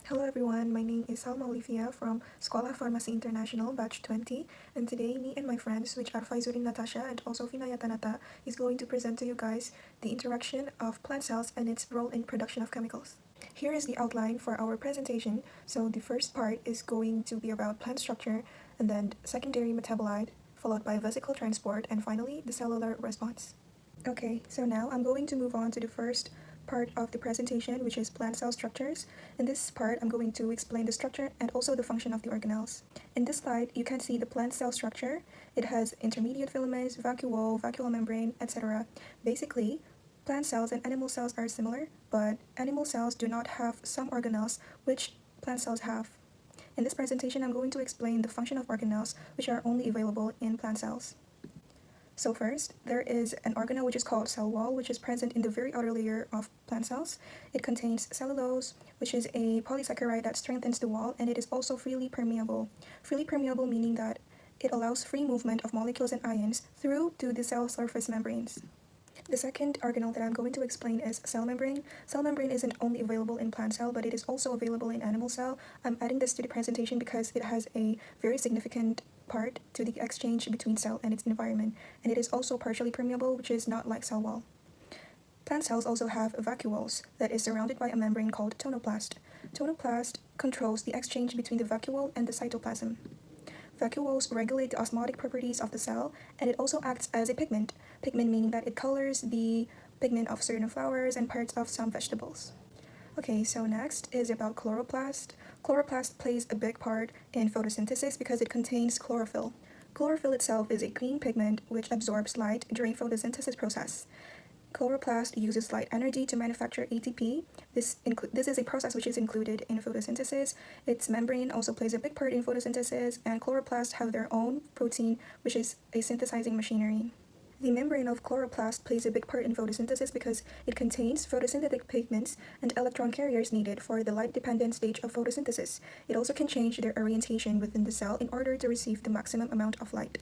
Hello everyone, my name is Salma Olivia from Schola Pharmacy International, Batch 20, and today me and my friends, which are Faizurin Natasha and also Finaya Tanata, is going to present to you guys the interaction of plant cells and its role in production of chemicals. Here is the outline for our presentation. So the first part is going to be about plant structure, and then secondary metabolite, followed by vesicle transport, and finally the cellular response. Okay, so now I'm going to move on to the first part of the presentation, which is plant cell structures. In this part, I'm going to explain the structure and also the function of the organelles. In this slide, you can see the plant cell structure. It has intermediate filaments, vacuole, vacuole membrane, etc. Basically, plant cells and animal cells are similar, but animal cells do not have some organelles which plant cells have. In this presentation, I'm going to explain the function of organelles which are only available in plant cells. So first, there is an organelle which is called cell wall, which is present in the very outer layer of plant cells. It contains cellulose, which is a polysaccharide that strengthens the wall, and it is also freely permeable. Freely permeable meaning that it allows free movement of molecules and ions through to the cell surface membranes. The second organelle that I'm going to explain is cell membrane. Cell membrane isn't only available in plant cell, but it is also available in animal cell. I'm adding this to the presentation because it has a very significant part to the exchange between cell and its environment, and it is also partially permeable, which is not like cell wall. Plant cells also have vacuoles that is surrounded by a membrane called tonoplast. Tonoplast controls the exchange between the vacuole and the cytoplasm. Vacuoles regulate the osmotic properties of the cell, and it also acts as a pigment. Pigment meaning that it colors the pigment of certain flowers and parts of some vegetables. Okay, so next is about chloroplast. Chloroplast plays a big part in photosynthesis because it contains chlorophyll. Chlorophyll itself is a green pigment which absorbs light during photosynthesis process. Chloroplast uses light energy to manufacture ATP. This is a process which is included in photosynthesis. Its membrane also plays a big part in photosynthesis, and chloroplasts have their own protein, which is a synthesizing machinery. The membrane of chloroplast plays a big part in photosynthesis because it contains photosynthetic pigments and electron carriers needed for the light-dependent stage of photosynthesis. It also can change their orientation within the cell in order to receive the maximum amount of light.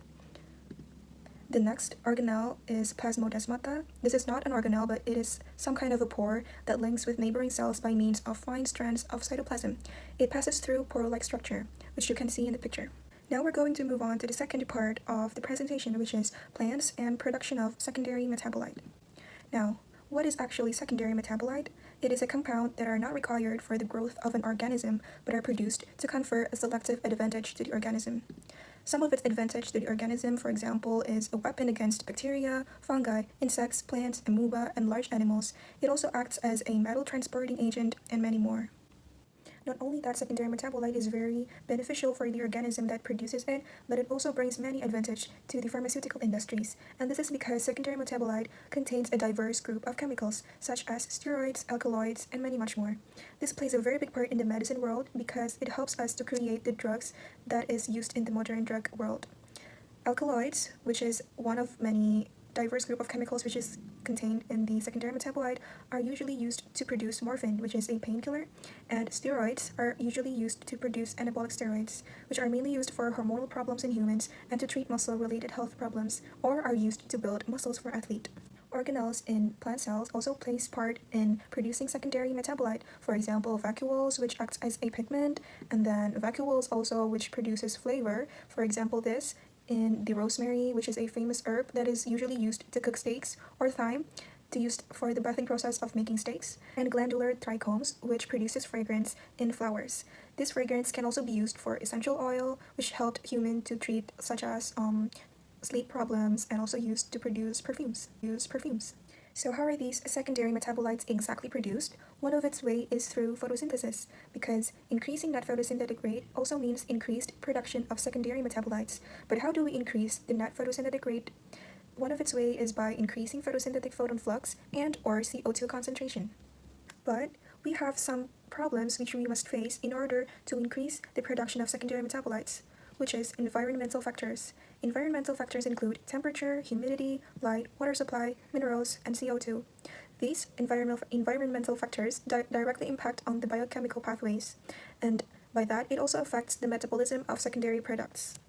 The next organelle is plasmodesmata. This is not an organelle, but it is some kind of a pore that links with neighboring cells by means of fine strands of cytoplasm. It passes through pore-like structure, which you can see in the picture. Now we're going to move on to the second part of the presentation, which is plants and production of secondary metabolite. Now, what is actually secondary metabolite? It is a compound that are not required for the growth of an organism, but are produced to confer a selective advantage to the organism. Some of its advantage to the organism, for example, is a weapon against bacteria, fungi, insects, plants, amoeba, and large animals. It also acts as a metal transporting agent, and many more. Not only that secondary metabolite is very beneficial for the organism that produces it, but it also brings many advantages to the pharmaceutical industries. And this is because secondary metabolite contains a diverse group of chemicals, such as steroids, alkaloids, and many much more. This plays a very big part in the medicine world because it helps us to create the drugs that is used in the modern drug world. Alkaloids, which is one of many diverse group of chemicals which is contained in the secondary metabolite, are usually used to produce morphine, which is a painkiller, and steroids are usually used to produce anabolic steroids, which are mainly used for hormonal problems in humans and to treat muscle-related health problems, or are used to build muscles for athletes. Organelles in plant cells also plays part in producing secondary metabolite. For example, vacuoles, which acts as a pigment, and then vacuoles also which produces flavor. For example, this in the rosemary, which is a famous herb that is usually used to cook steaks, or thyme, to used for the bathing process of making steaks, and glandular trichomes, which produces fragrance in flowers. This fragrance can also be used for essential oil, which helped humans to treat such as sleep problems, and also used to produce perfumes. So how are these secondary metabolites exactly produced? One of its way is through photosynthesis, because increasing that photosynthetic rate also means increased production of secondary metabolites. But how do we increase the net photosynthetic rate? One of its way is by increasing photosynthetic photon flux and or CO2 concentration. But we have some problems which we must face in order to increase the production of secondary metabolites, which is environmental factors. Environmental factors include temperature, humidity, light, water supply, minerals, and CO2. These environmental factors directly impact on the biochemical pathways, and by that it also affects the metabolism of secondary products.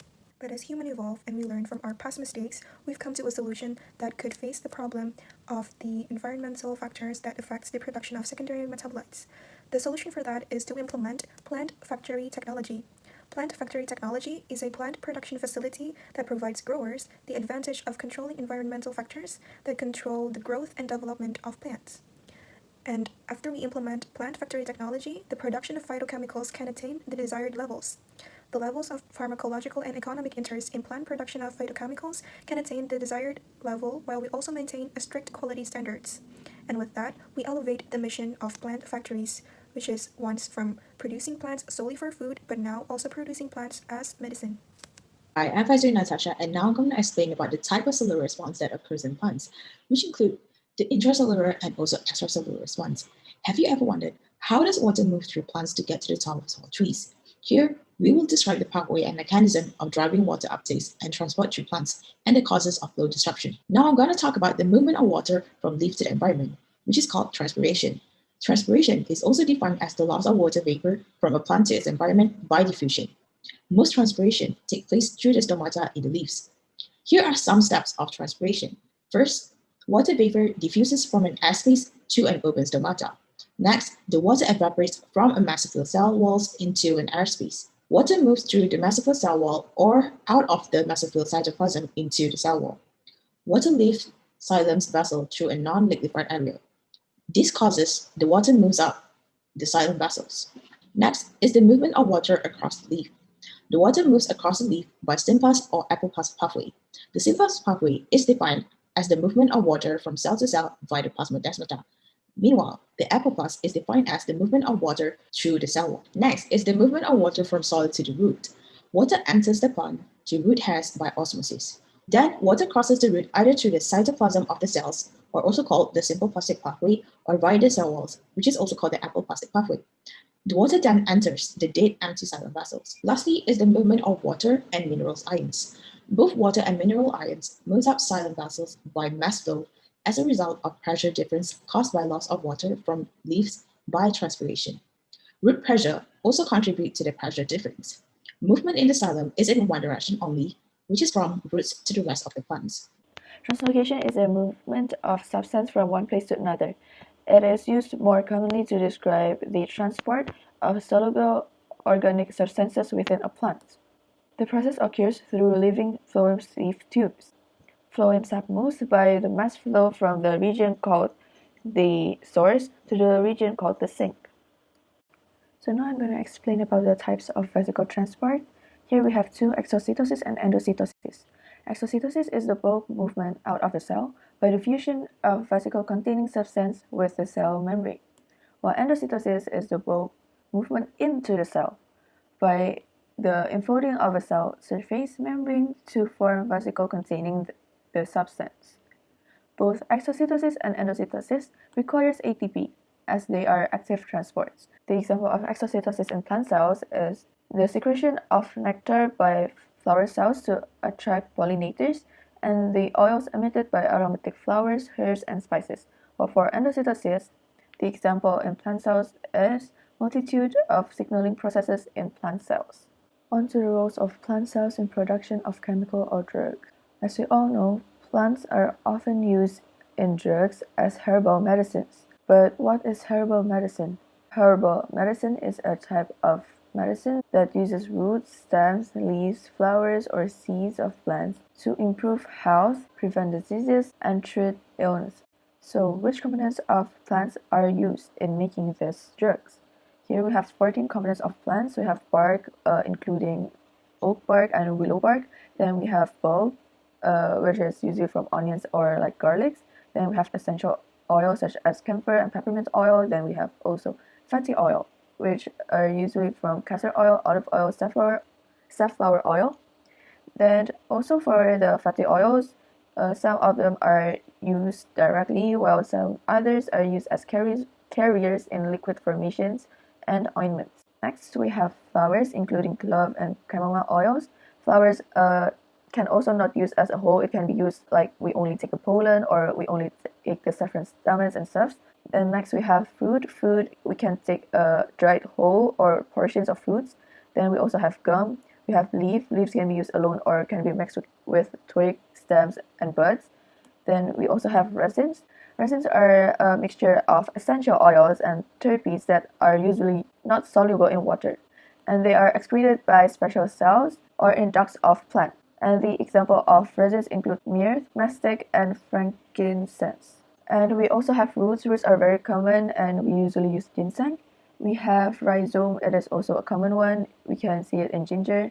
But as humans evolve and we learn from our past mistakes, we've come to a solution that could face the problem of the environmental factors that affects the production of secondary metabolites. The solution for that is to implement plant factory technology. Plant factory technology is a plant production facility that provides growers the advantage of controlling environmental factors that control the growth and development of plants. And after we implement plant factory technology, the production of phytochemicals can attain the desired levels. The levels of pharmacological and economic interest in plant production of phytochemicals can attain the desired level while we also maintain a strict quality standards. And with that, we elevate the mission of plant factories, which is once from producing plants solely for food, but now also producing plants as medicine. Hi, I'm Advisor Natasha, and now I'm going to explain about the type of cellular response that occurs in plants, which include the intracellular and also extracellular response. Have you ever wondered how does water move through plants to get to the top of tall trees? Here, we will describe the pathway and mechanism of driving water uptake and transport through plants and the causes of flow disruption. Now I'm going to talk about the movement of water from leaf to the environment, which is called transpiration. Transpiration is also defined as the loss of water vapor from a plant to its environment by diffusion. Most transpiration takes place through the stomata in the leaves. Here are some steps of transpiration. First, water vapor diffuses from an air space to an open stomata. Next, the water evaporates from a mesophyll cell walls into an airspace. Water moves through the mesophyll cell wall or out of the mesophyll cytoplasm into the cell wall. Water leaves xylem's vessel through a non-liquefied area. This causes the water moves up the xylem vessels. Next is the movement of water across the leaf. The water moves across the leaf by sympath or apopath pathway. The sympath pathway is defined as the movement of water from cell to cell via the plasmodesmata. Meanwhile, the apopath is defined as the movement of water through the cell wall. Next is the movement of water from soil to the root. Water enters the plant to root hairs by osmosis. Then, water crosses the root either through the cytoplasm of the cells, or also called the simple plastic pathway, or via the cell walls, which is also called the apoplastic pathway. The water then enters the dead empty xylem vessels. Lastly is the movement of water and mineral ions. Both water and mineral ions move up xylem vessels by mass flow as a result of pressure difference caused by loss of water from leaves by transpiration. Root pressure also contributes to the pressure difference. Movement in the xylem is in one direction only, which is from roots to the rest of the plants. Translocation is a movement of substance from one place to another. It is used more commonly to describe the transport of soluble organic substances within a plant. The process occurs through living phloem leaf tubes. Phloem sap moves by the mass flow from the region called the source to the region called the sink. So now I'm going to explain about the types of vesicle transport. Here we have two, exocytosis and endocytosis. Exocytosis is the bulk movement out of the cell by the fusion of vesicle-containing substance with the cell membrane, while endocytosis is the bulk movement into the cell by the enfolding of a cell surface membrane to form vesicle containing the substance. Both exocytosis and endocytosis requires ATP as they are active transports. The example of exocytosis in plant cells is the secretion of nectar by flower cells to attract pollinators and the oils emitted by aromatic flowers, herbs, and spices. While for endocytosis, the example in plant cells is multitude of signaling processes in plant cells. On to the roles of plant cells in production of chemical or drug. As we all know, plants are often used in drugs as herbal medicines. But what is herbal medicine? Herbal medicine is a type of medicine that uses roots, stems, leaves, flowers, or seeds of plants to improve health, prevent diseases, and treat illness. So, which components of plants are used in making these drugs? Here we have 14 components of plants. We have bark, including oak bark and willow bark. Then we have bulb, which is usually from onions or like garlics. Then we have essential oils such as camphor and peppermint oil. Then we have also fatty oil, which are usually from castor oil, olive oil, safflower oil. Then also for the fatty oils, some of them are used directly, while some others are used as carriers in liquid formations and ointments. Next, we have flowers, including clove and chamomile oils. Flowers can also not used as a whole. It can be used like we only take the pollen or we only take the saffron stamens and stuff. Then next we have fruit. Fruit, we can take dried whole or portions of fruits. Then we also have gum. We have leaf. Leaves can be used alone or can be mixed with twig, stems, and buds. Then we also have resins. Resins are a mixture of essential oils and terpenes that are usually not soluble in water, and they are excreted by special cells or in ducts of plants. And the example of resins include myrrh, mastic, and frankincense. And we also have roots. Roots are very common, and we usually use ginseng. We have rhizome, it is also a common one. We can see it in ginger.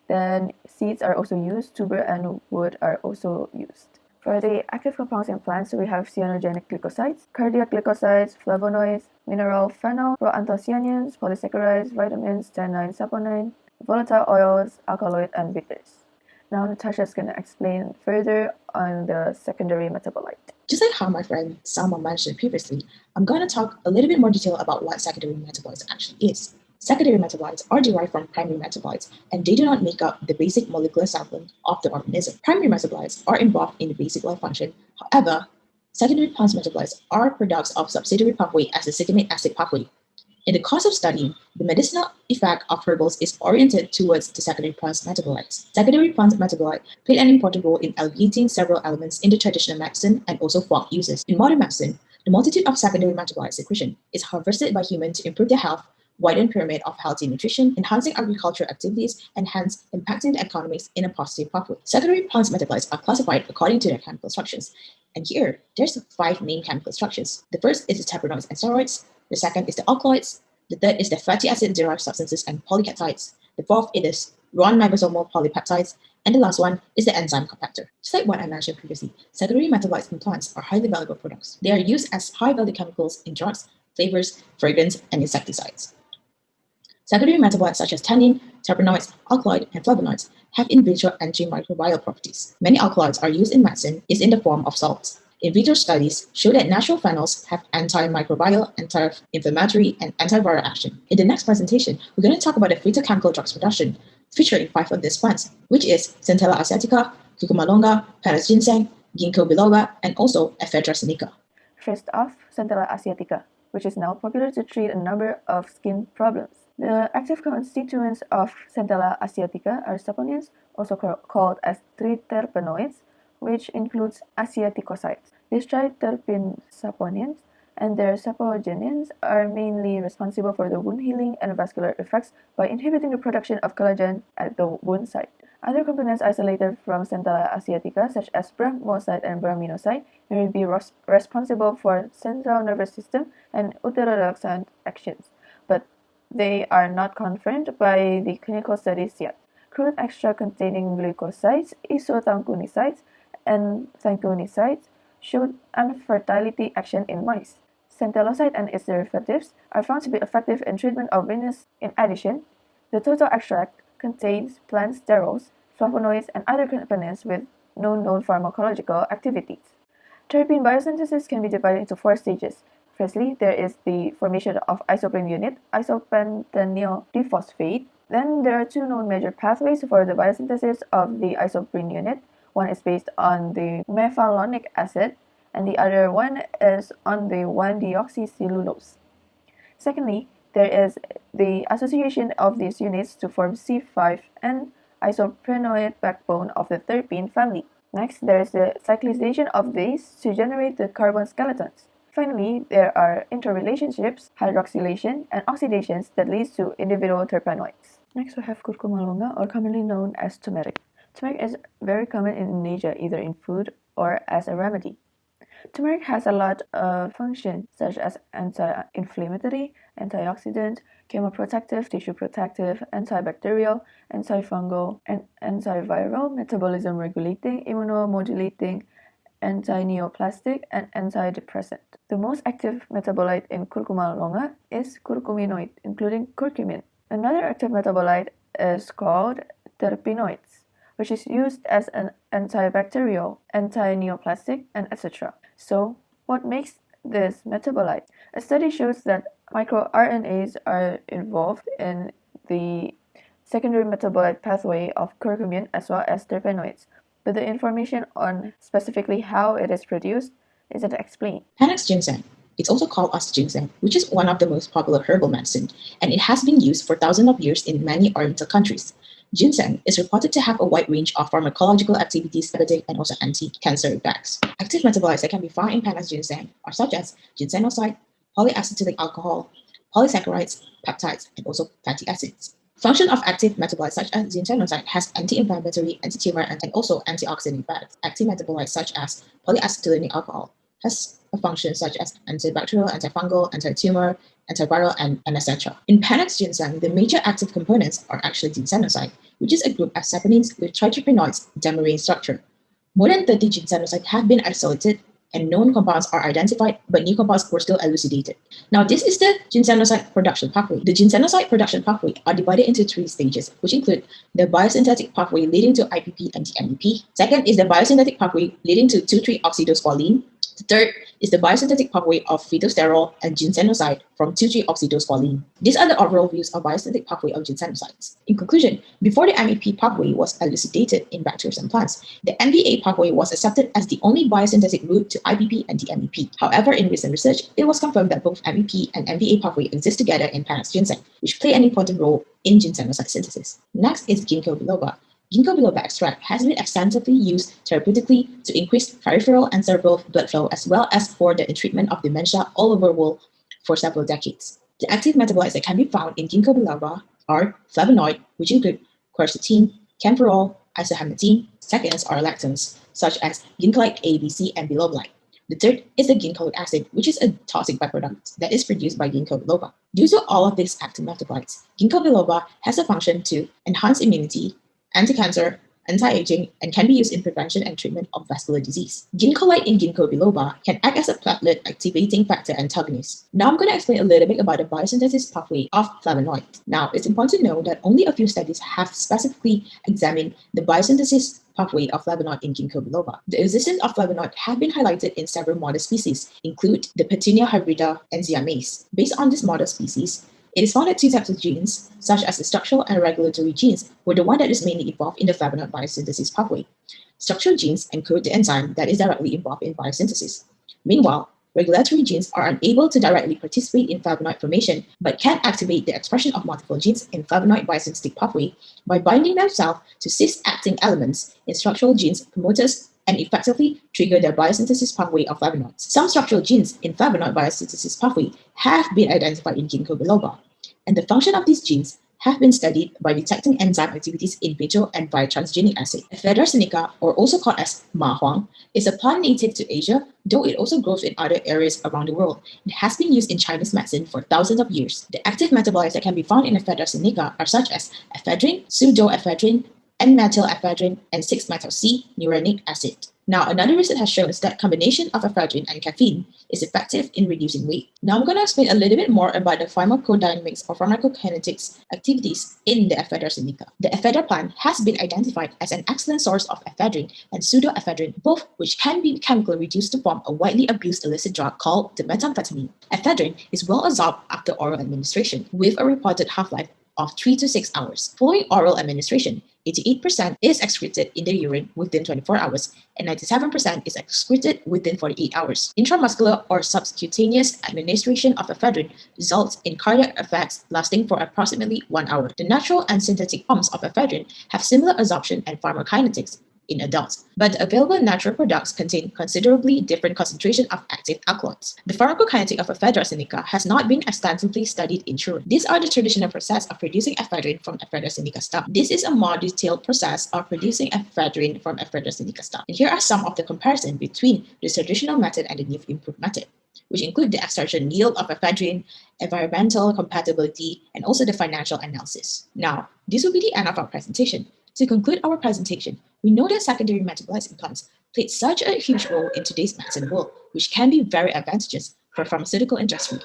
Then seeds are also used. Tuber and wood are also used. For the active compounds in plants, we have cyanogenic glycosides, cardiac glycosides, flavonoids, mineral phenol, proanthocyanins, polysaccharides, vitamins, tannine, saponin, volatile oils, alkaloid, and bitters. Now Natasha is going to explain further on the secondary metabolite. Just like how my friend Salma mentioned previously, I'm going to talk a little bit more detail about what secondary metabolites actually is. Secondary metabolites are derived from primary metabolites, and they do not make up the basic molecular sampling of the organism. Primary metabolites are involved in the basic life function. However, secondary plant metabolites are products of subsidiary pathway as the citric acid pathway. In the course of studying, the medicinal effect of herbals is oriented towards the secondary plant metabolites. Secondary plant metabolite played an important role in alleviating several elements in the traditional medicine and also folk uses. In modern medicine, the multitude of secondary metabolite secretion is harvested by humans to improve their health, widen pyramid of healthy nutrition, enhancing agricultural activities, and hence impacting the economics in a positive pathway. Secondary plant metabolites are classified according to their chemical structures. And here, there's 5 main chemical structures. The first is the terpenoids and steroids. The second is the alkaloids. The third is the fatty acid-derived substances and polypeptides. The fourth is non-ribosomal polypeptides. And the last one is the enzyme compactor. Just like what I mentioned previously, secondary metabolites in plants are highly valuable products. They are used as high-value chemicals in drugs, flavors, fragrance, and insecticides. Secondary metabolites such as tannin, terpenoids, alkaloid, and flavonoids have in vitro antimicrobial properties. Many alkaloids are used in medicine is in the form of salts. In vitro studies show that natural phenols have antimicrobial, anti-inflammatory, and antiviral action. In the next presentation, we're going to talk about the phytochemical drugs production featuring 5 of these plants, which is Centella asiatica, Curcuma longa, Paris ginseng, Ginkgo biloba, and also Ephedra sinica. First off, Centella asiatica, which is now popular to treat a number of skin problems. The active constituents of Centella asiatica are saponins, also called as triterpenoids, which includes asiaticosides. These triterpene saponins and their sapogenins are mainly responsible for the wound healing and vascular effects by inhibiting the production of collagen at the wound site. Other components isolated from Centella asiatica, such as brahmoside and brahminoside, may be responsible for central nervous system and uteroreductant actions, but they are not confirmed by the clinical studies yet. Crude extract containing glucosides, isothancunicides, and thancunicides showed infertility action in mice. Centelloside and its derivatives are found to be effective in treatment of venous. In addition, the total extract contains plant sterols, flavonoids, and other components with no known pharmacological activities. Terpene biosynthesis can be divided into 4 stages. Firstly, there is the formation of isoprene unit, isopentenyl diphosphate. Then there are 2 known major pathways for the biosynthesis of the isoprene unit. One is based on the methylmalonic acid, and the other one is on the 1-deoxycellulose. Secondly, there is the association of these units to form C5 and isoprenoid backbone of the terpene family. Next, there is the cyclization of these to generate the carbon skeletons. Finally, there are interrelationships, hydroxylation, and oxidations that leads to individual terpenoids. Next, we have curcuma longa, or commonly known as turmeric. Turmeric is very common in Indonesia, either in food or as a remedy. Turmeric has a lot of functions such as anti-inflammatory, antioxidant, chemoprotective, tissue protective, antibacterial, antifungal, and antiviral, metabolism regulating, immunomodulating, anti-neoplastic, and antidepressant. The most active metabolite in curcuma longa is curcuminoid, including curcumin. Another active metabolite is called terpenoids, which is used as an antibacterial, anti-neoplastic, and etc. So, what makes this metabolite? A study shows that microRNAs are involved in the secondary metabolite pathway of curcumin as well as terpenoids, but the information on specifically how it is produced isn't explained. Panax ginseng. It's also called Ost ginseng, which is one of the most popular herbal medicine, and it has been used for thousands of years in many Oriental countries. Ginseng is reported to have a wide range of pharmacological activities, therapeutic and also anti-cancer effects. Active metabolites that can be found in panax ginseng are such as ginsenoside, polyacetylic alcohol, polysaccharides, peptides, and also fatty acids. Function of active metabolites such as ginsenoside has anti-inflammatory, anti-tumor, and also antioxidant effects. Active metabolites such as polyacetylenic alcohol has a function such as antibacterial, antifungal, anti-tumor, antiviral, and etc. In panax ginseng, the major active components are actually ginsenoside, which is a group of saponins with triterpenoids dimerane structure. More than 30 ginsenoside have been isolated and known compounds are identified, but new compounds were still elucidated. Now, this is the ginsenoside production pathway. The ginsenoside production pathway are divided into 3 stages, which include the biosynthetic pathway leading to IPP and MEP. Second is the biosynthetic pathway leading to 2,3-oxidosqualene. The third is the biosynthetic pathway of phytosterol and ginsenoside from 2,3-oxidosqualene. These are the overall views of biosynthetic pathway of ginsenosides. In conclusion, before the MEP pathway was elucidated in bacteria and plants, the NVA pathway was accepted as the only biosynthetic route to IPP and DMEP. However, in recent research, it was confirmed that both MEP and NVA pathway exist together in panax ginseng, which play an important role in ginsenoside synthesis. Next is ginkgo biloba. Ginkgo biloba extract has been extensively used therapeutically to increase peripheral and cerebral blood flow as well as for the treatment of dementia all over the world for several decades. The active metabolites that can be found in ginkgo biloba are flavonoid, which include quercetin, camphorol, isohematin. Seconds are lactones, such as ginkgolide A, B, C, and bilobalide. The third is the ginkgolic acid, which is a toxic byproduct that is produced by ginkgo biloba. Due to all of these active metabolites, ginkgo biloba has a function to enhance immunity, anti-cancer, anti-aging, and can be used in prevention and treatment of vascular disease. Ginkgolide in ginkgo biloba can act as a platelet activating factor antagonist. Now I'm going to explain a little bit about the biosynthesis pathway of flavonoids. Now, it's important to know that only a few studies have specifically examined the biosynthesis pathway of flavonoid in ginkgo biloba. The existence of flavonoid have been highlighted in several model species, include the Petunia hybrida and Ziamase. Based on this model species, it is found that 2 types of genes, such as the structural and regulatory genes, were the one that is mainly involved in the flavonoid biosynthesis pathway. Structural genes encode the enzyme that is directly involved in biosynthesis. Meanwhile, regulatory genes are unable to directly participate in flavonoid formation, but can activate the expression of multiple genes in flavonoid biosynthetic pathway by binding themselves to cis-acting elements in structural genes promoters and effectively trigger the biosynthesis pathway of flavonoids. Some structural genes in flavonoid biosynthesis pathway have been identified in ginkgo biloba, and the function of these genes have been studied by detecting enzyme activities in vitro and via transgenic assay. Ephedra sinica, or also called as ma huang, is a plant native to Asia, though it also grows in other areas around the world. It has been used in Chinese medicine for thousands of years. The active metabolites that can be found in Ephedra sinica are such as ephedrine, pseudoephedrine, N-metylephedrine, and 6-methyl-C-neuronic acid. Now, another research has shown that combination of ephedrine and caffeine is effective in reducing weight. Now, I'm going to explain a little bit more about the pharmacodynamics or pharmacokinetics activities in the Ephedra sinica. The ephedra plant has been identified as an excellent source of ephedrine and pseudoephedrine, both which can be chemically reduced to form a widely abused illicit drug called the methamphetamine. Ephedrine is well absorbed after oral administration, with a reported half-life of 3 to 6 hours. Following oral administration, 88% is excreted in the urine within 24 hours, and 97% is excreted within 48 hours. Intramuscular or subcutaneous administration of ephedrine results in cardiac effects lasting for approximately 1 hour. The natural and synthetic forms of ephedrine have similar absorption and pharmacokinetics in adults, but the available natural products contain considerably different concentration of active alkaloids. The pharmacokinetic of ephedra sinica has not been extensively studied in children. These are the traditional process of producing ephedrine from ephedra sinica stem. This is a more detailed process of producing ephedrine from ephedra sinica stem. And here are some of the comparison between the traditional method and the new improved method, which include the extraction yield of ephedrine, environmental compatibility, and also the financial analysis. Now, this will be the end of our presentation. To conclude our presentation, we know that secondary metabolites in plants played such a huge role in today's medicine world, which can be very advantageous for pharmaceutical industry.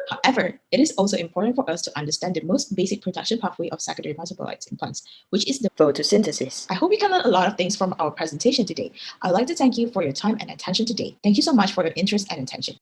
However, it is also important for us to understand the most basic production pathway of secondary metabolites in plants, which is the photosynthesis. I hope you can learn a lot of things from our presentation today. I'd like to thank you for your time and attention today. Thank you so much for your interest and attention.